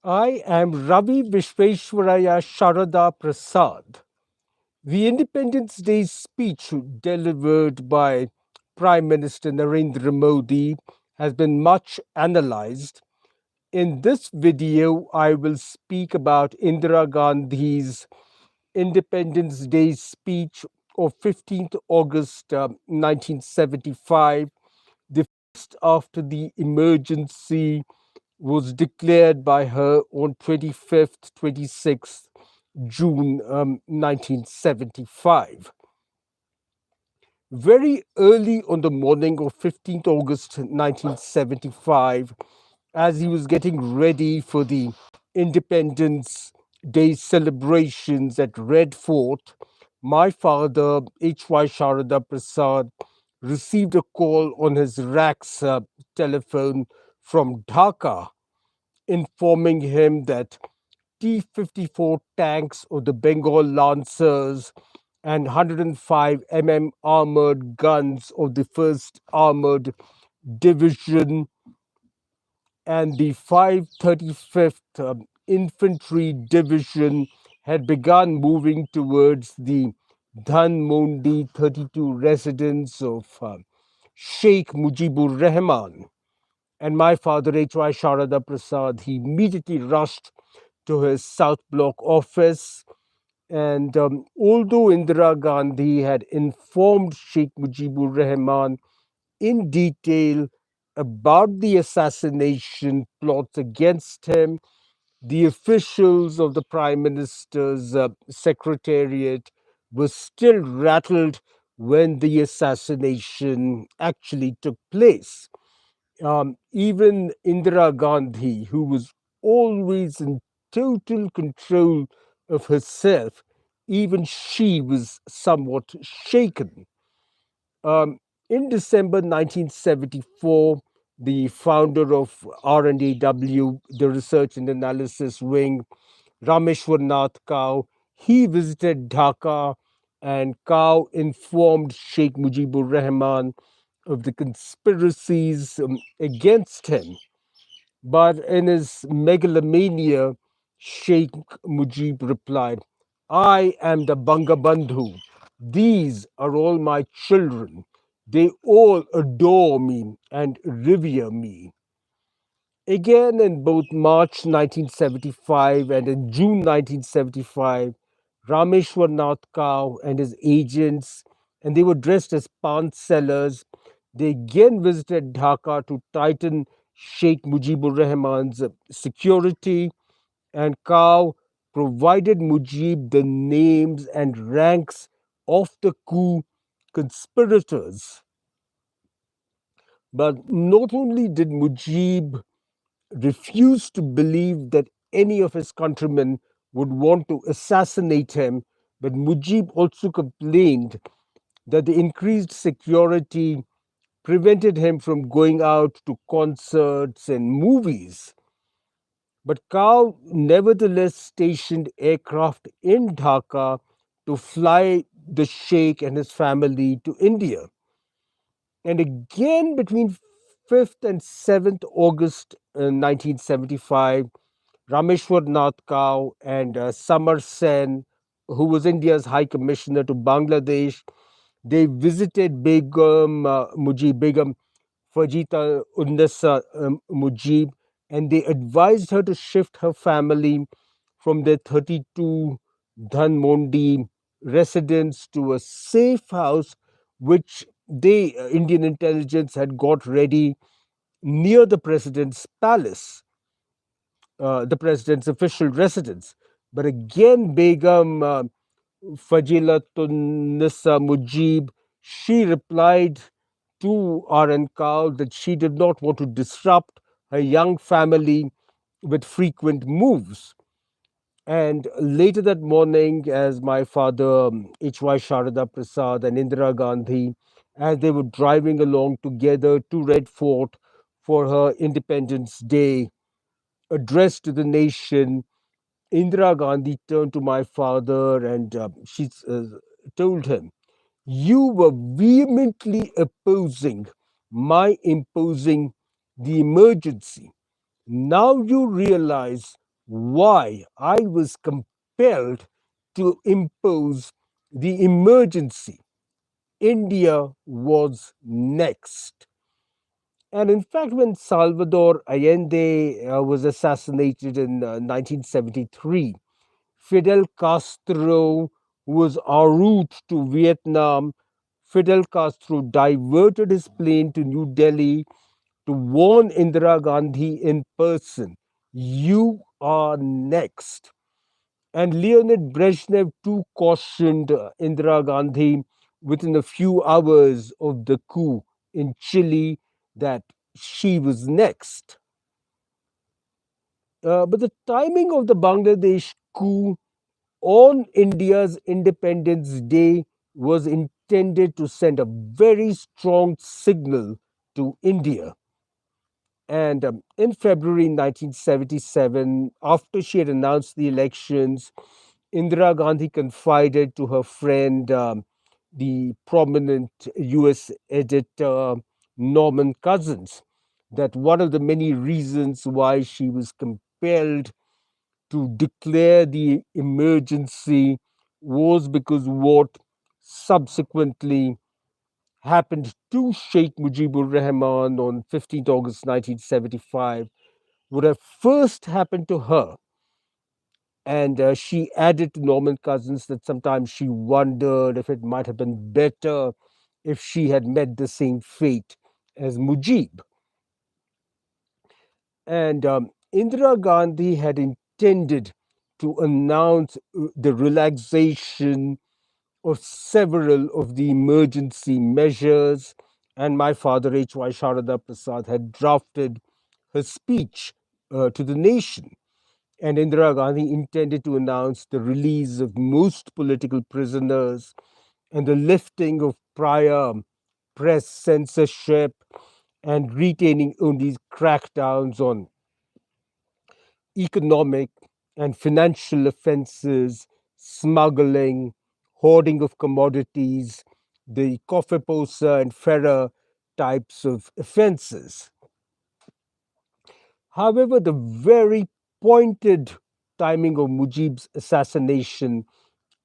I am Ravi Visvesvaraya Sharada Prasad. The Independence Day speech delivered by Prime Minister Narendra Modi has been much analyzed. In this video, I will speak about Indira Gandhi's Independence Day speech of 15th August 1975, the first after the emergency was declared by her on 25th, 26th June 1975. Very early on the morning of 15th August 1975, as he was getting ready for the Independence Day celebrations at Red Fort, my father, H.Y. Sharada Prasad, received a call on his RACS telephone from Dhaka informing him that T-54 tanks of the Bengal Lancers and 105 armored guns of the 1st Armored Division and the 535th Infantry Division had begun moving towards the Dhanmondi 32 residence of Sheikh Mujibur Rahman. And my father, H.Y. Sharada Prasad, he immediately rushed to his South Block office. And although Indira Gandhi had informed Sheikh Mujibur Rahman in detail about the assassination plots against him, the officials of the Prime Minister's secretariat were still rattled when the assassination actually took place. Even Indira Gandhi, who was always in total control of herself, even she was somewhat shaken. In December 1974, the founder of R&AW, the Research and Analysis Wing, Rameshwar Nath Kao, he visited Dhaka, and Kao informed Sheikh Mujibur Rahman of the conspiracies against him. But in his megalomania, Sheikh Mujib replied, I am the Bangabandhu. These are all my children. They all adore me and revere me. Again, in both March 1975 and in June 1975, Rameshwar Nath Kao and his agents, and they were dressed as pan sellers, they again visited Dhaka to tighten Sheikh Mujibur Rahman's security, and Kao provided Mujib the names and ranks of the coup conspirators. But not only did Mujib refused to believe that any of his countrymen would want to assassinate him, but Mujib also complained that the increased security prevented him from going out to concerts and movies. But Kao nevertheless stationed aircraft in Dhaka to fly the Sheikh and his family to India. And again, between 5th and 7th August 1975, Rameshwar Nath Kao and Samar Sen, who was India's High Commissioner to Bangladesh, they visited Begum Fajita Unnisa Mujib, and they advised her to shift her family from their 32 Dhanmondi residence to a safe house which Indian intelligence, had got ready near the president's palace, the president's official residence. But again, Begum Fajilatun Mujib, she replied to R.N. Kaur that she did not want to disrupt her young family with frequent moves. And later that morning, as my father, H.Y. Sharada Prasad and Indira Gandhi, as they were driving along together to Red Fort for her Independence Day address to the nation, Indira Gandhi turned to my father and she told him, you were vehemently opposing my imposing the emergency. Now you realize why I was compelled to impose the emergency. India was next. And in fact, when Salvador Allende was assassinated in 1973, Fidel Castro was en route to Vietnam. Fidel Castro diverted his plane to New Delhi to warn Indira Gandhi in person, "You are next." And Leonid Brezhnev too cautioned Indira Gandhi within a few hours of the coup in Chile that she was next. But the timing of the Bangladesh coup on India's Independence Day was intended to send a very strong signal to India. And in February 1977, after she had announced the elections, Indira Gandhi confided to her friend, the prominent US editor Norman Cousins, that one of the many reasons why she was compelled to declare the emergency was because what subsequently happened to Sheikh Mujibur Rahman on 15th August 1975 would have first happened to her. And she added to Norman Cousins that sometimes she wondered if it might have been better if she had met the same fate as Mujib. And Indira Gandhi had intended to announce the relaxation of several of the emergency measures, and my father, H.Y. Sharada Prasad, had drafted her speech to the nation. And Indira Gandhi intended to announce the release of most political prisoners and the lifting of prior press censorship and retaining only crackdowns on economic and financial offenses, smuggling, hoarding of commodities, the Koffeposa and Ferrer types of offenses. However, the very pointed timing of Mujib's assassination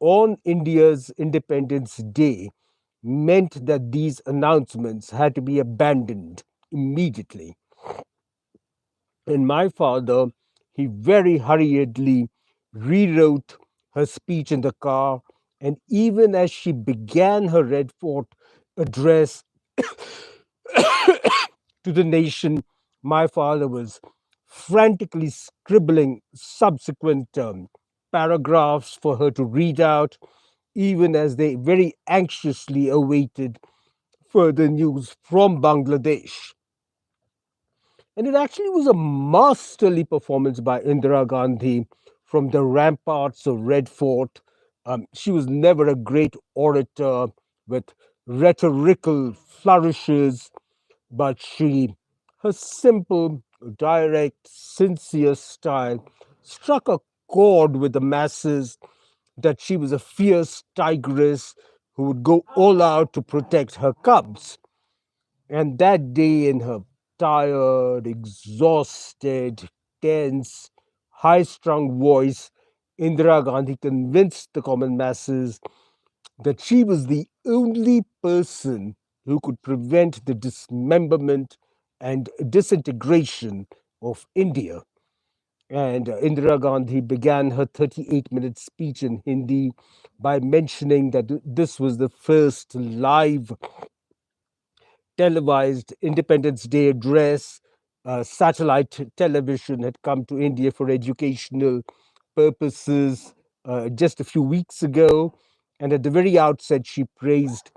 on India's Independence Day meant that these announcements had to be abandoned immediately. And my father, he very hurriedly rewrote her speech in the car. And even as she began her Red Fort address to the nation, my father was frantically scribbling subsequent paragraphs for her to read out, even as they very anxiously awaited further news from Bangladesh. And it actually was a masterly performance by Indira Gandhi from the ramparts of Red Fort. She was never a great orator with rhetorical flourishes, but her simple, direct, sincere style struck a chord with the masses that she was a fierce tigress who would go all out to protect her cubs. And that day, in her tired, exhausted, tense, high strung voice, Indira Gandhi convinced the common masses that she was the only person who could prevent the dismemberment and disintegration of India. And Indira Gandhi began her 38-minute speech in Hindi by mentioning that this was the first live televised Independence Day address. Satellite television had come to India for educational purposes just a few weeks ago. And at the very outset, she praised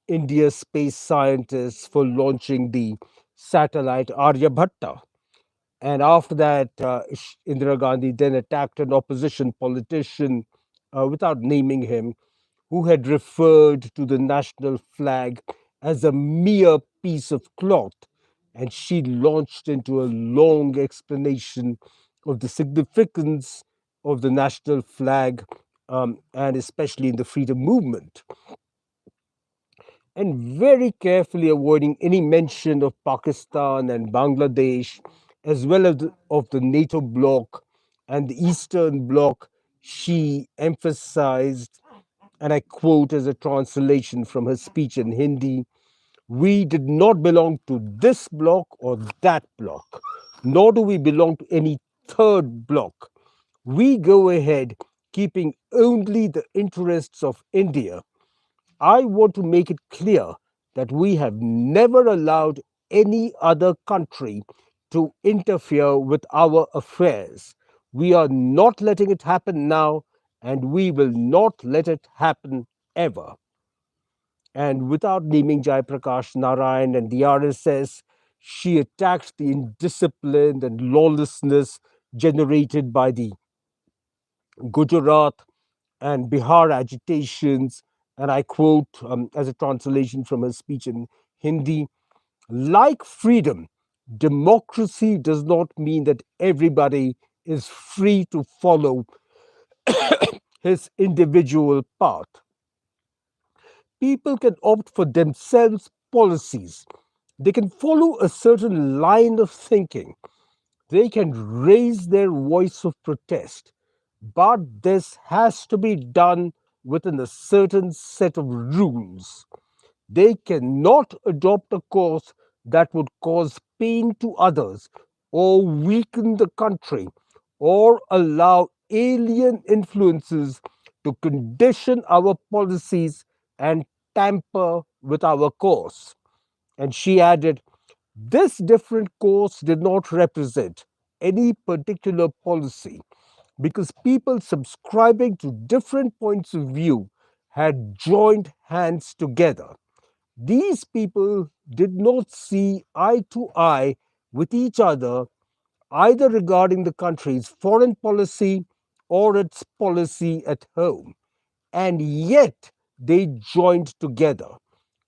India's space scientists for launching the satellite Aryabhatta. And after that, Indira Gandhi then attacked an opposition politician without naming him, who had referred to the national flag as a mere piece of cloth. And she launched into a long explanation of the significance of the national flag, and especially in the freedom movement, and very carefully avoiding any mention of Pakistan and Bangladesh, as well as of the NATO bloc, and the Eastern Bloc, she emphasized, and I quote as a translation from her speech in Hindi: we did not belong to this bloc or that bloc, nor do we belong to any third bloc. We go ahead keeping only the interests of India. I want to make it clear that we have never allowed any other country to interfere with our affairs. We are not letting it happen now, and we will not let it happen ever. And without naming Jayaprakash Narayan and the RSS, she attacked the indiscipline and lawlessness generated by the Gujarat and Bihar agitations. And I quote as a translation from her speech in Hindi: like freedom, democracy does not mean that everybody is free to follow his individual path. People can opt for themselves policies. They can follow a certain line of thinking. They can raise their voice of protest. But this has to be done within a certain set of rules. They cannot adopt a course that would cause pain to others or weaken the country or allow alien influences to condition our policies and tamper with our course. And she added, this different course did not represent any particular policy because people subscribing to different points of view had joined hands together. These people did not see eye to eye with each other, either regarding the country's foreign policy or its policy at home, and yet they joined together.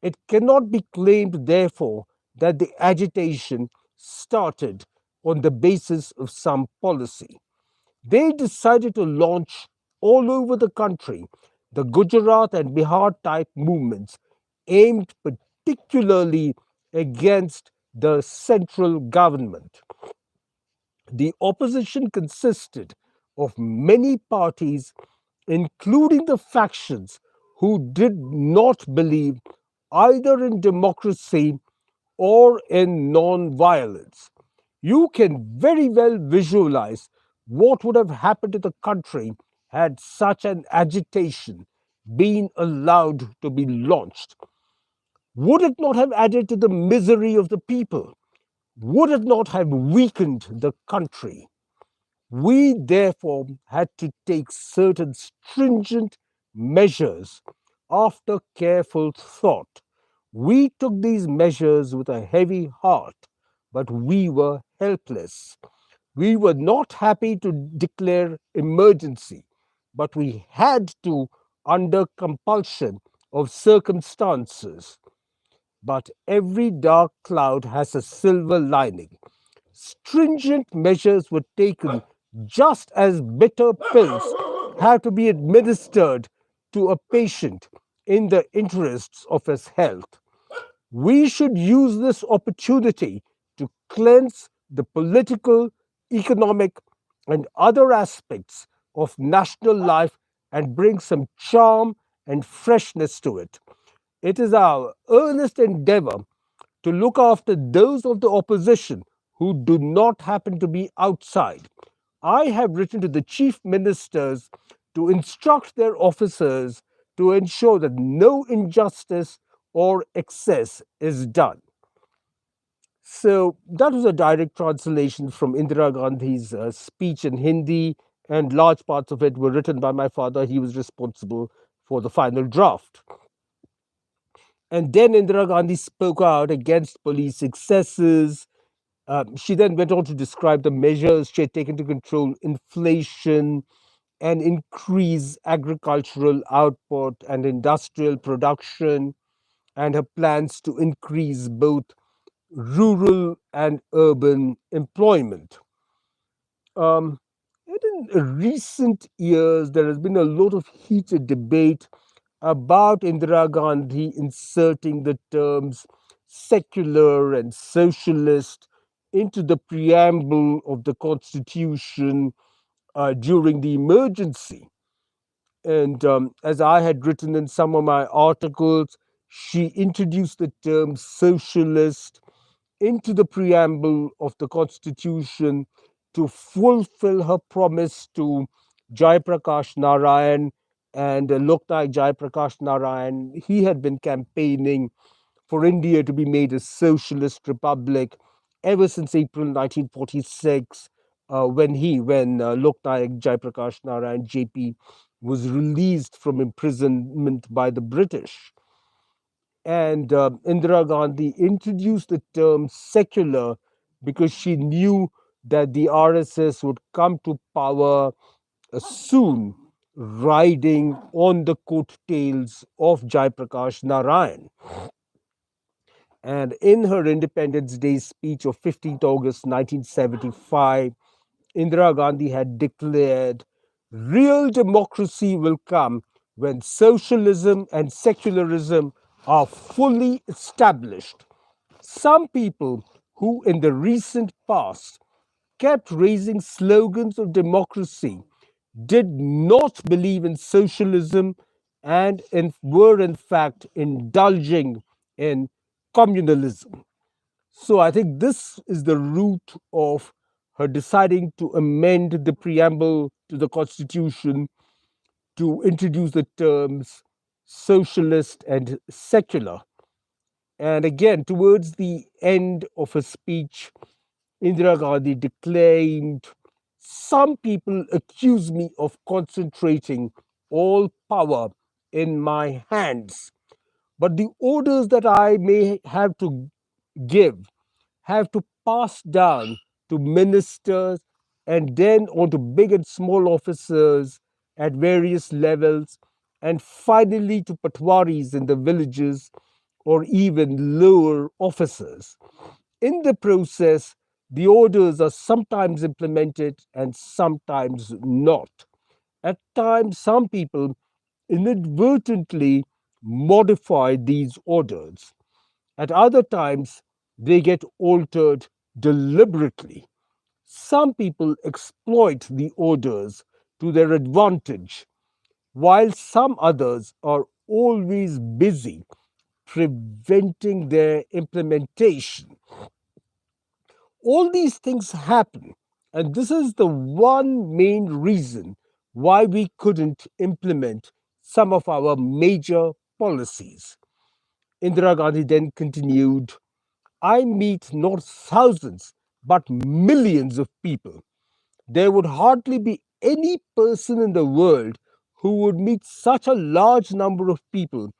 It cannot be claimed, therefore, that the agitation started on the basis of some policy. They decided to launch all over the country the Gujarat and Bihar type movements aimed particularly against the central government. The opposition consisted of many parties, including the factions who did not believe either in democracy or in non-violence. You can very well visualize what would have happened to the country had such an agitation been allowed to be launched. Would it not have added to the misery of the people? Would it not have weakened the country? We therefore had to take certain stringent measures after careful thought. We took these measures with a heavy heart, but we were helpless. We were not happy to declare emergency, but we had to under compulsion of circumstances. But every dark cloud has a silver lining. Stringent measures were taken just as bitter pills have to be administered to a patient in the interests of his health. We should use this opportunity to cleanse the political, economic, and other aspects of national life and bring some charm and freshness to it. It is our earnest endeavor to look after those of the opposition who do not happen to be outside. I have written to the chief ministers to instruct their officers to ensure that no injustice or excess is done. So that was a direct translation from Indira Gandhi's speech in Hindi, and large parts of it were written by my father. He was responsible for the final draft. And then Indira Gandhi spoke out against police excesses. She then went on to describe the measures she had taken to control inflation and increase agricultural output and industrial production, and her plans to increase both rural and urban employment. Um, and in recent years, there has been a lot of heated debate about Indira Gandhi inserting the terms secular and socialist into the preamble of the constitution, during the emergency. And as I had written in some of my articles, she introduced the term socialist into the preamble of the Constitution to fulfill her promise to Jayaprakash Narayan and Loknaik Jayaprakash Narayan. He had been campaigning for India to be made a socialist republic ever since April 1946, when Loknaik Jayaprakash Narayan JP was released from imprisonment by the British. And Indira Gandhi introduced the term secular because she knew that the RSS would come to power soon, riding on the coattails of Jayaprakash Narayan. And in her Independence Day speech of 15th August 1975, Indira Gandhi had declared, real democracy will come when socialism and secularism are fully established. Some people who, in the recent past, kept raising slogans of democracy did not believe in socialism and were, in fact, indulging in communalism. So I think this is the root of her deciding to amend the preamble to the Constitution to introduce the terms socialist and secular. And again, towards the end of her speech, Indira Gandhi declaimed, some people accuse me of concentrating all power in my hands, but the orders that I may have to give have to pass down to ministers and then on to big and small officers at various levels, and finally to patwaris in the villages or even lower officers. In the process, the orders are sometimes implemented and sometimes not. At times, some people inadvertently modify these orders. At other times, they get altered deliberately. Some people exploit the orders to their advantage, while some others are always busy preventing their implementation. All these things happen, and this is the one main reason why we couldn't implement some of our major policies. Indira Gandhi then continued, I meet not thousands, but millions of people. There would hardly be any person in the world who would meet such a large number of people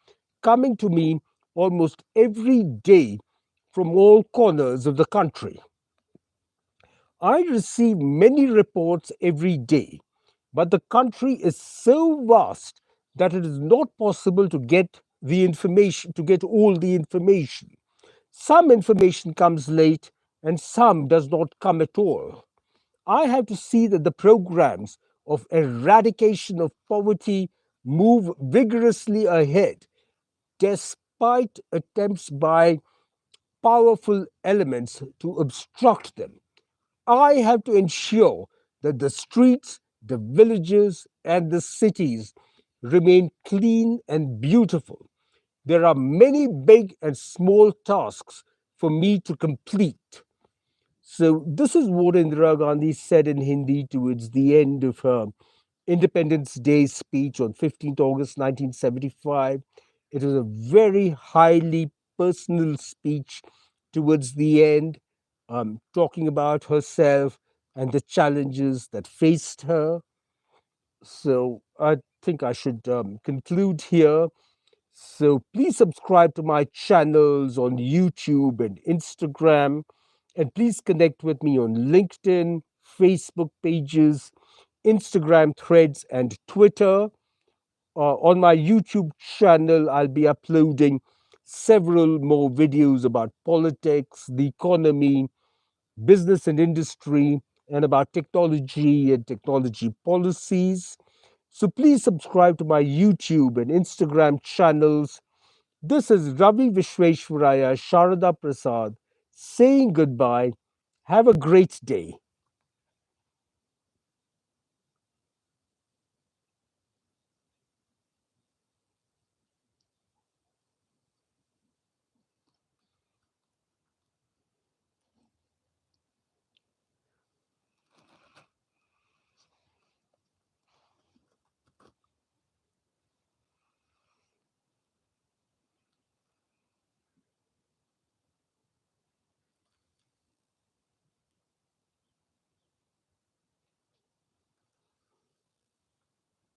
coming to me almost every day from all corners of the country. I receive many reports every day, but the country is so vast that it is not possible to get to get all the information. Some information comes late and some does not come at all. I have to see that the programs of eradication of poverty move vigorously ahead, despite attempts by powerful elements to obstruct them. I have to ensure that the streets, the villages, and the cities remain clean and beautiful. There are many big and small tasks for me to complete. So, this is what Indira Gandhi said in Hindi towards the end of her Independence Day speech on 15th August 1975. It was a very highly personal speech towards the end, talking about herself and the challenges that faced her. So I think I should conclude here. So please subscribe to my channels on YouTube and Instagram. And please connect with me on LinkedIn, Facebook pages, Instagram threads, and Twitter. On my YouTube channel, I'll be uploading several more videos about politics, the economy, business and industry, and about technology and technology policies. So please subscribe to my YouTube and Instagram channels. This is Ravi Visvesvaraya Sharada Prasad saying goodbye. Have a great day.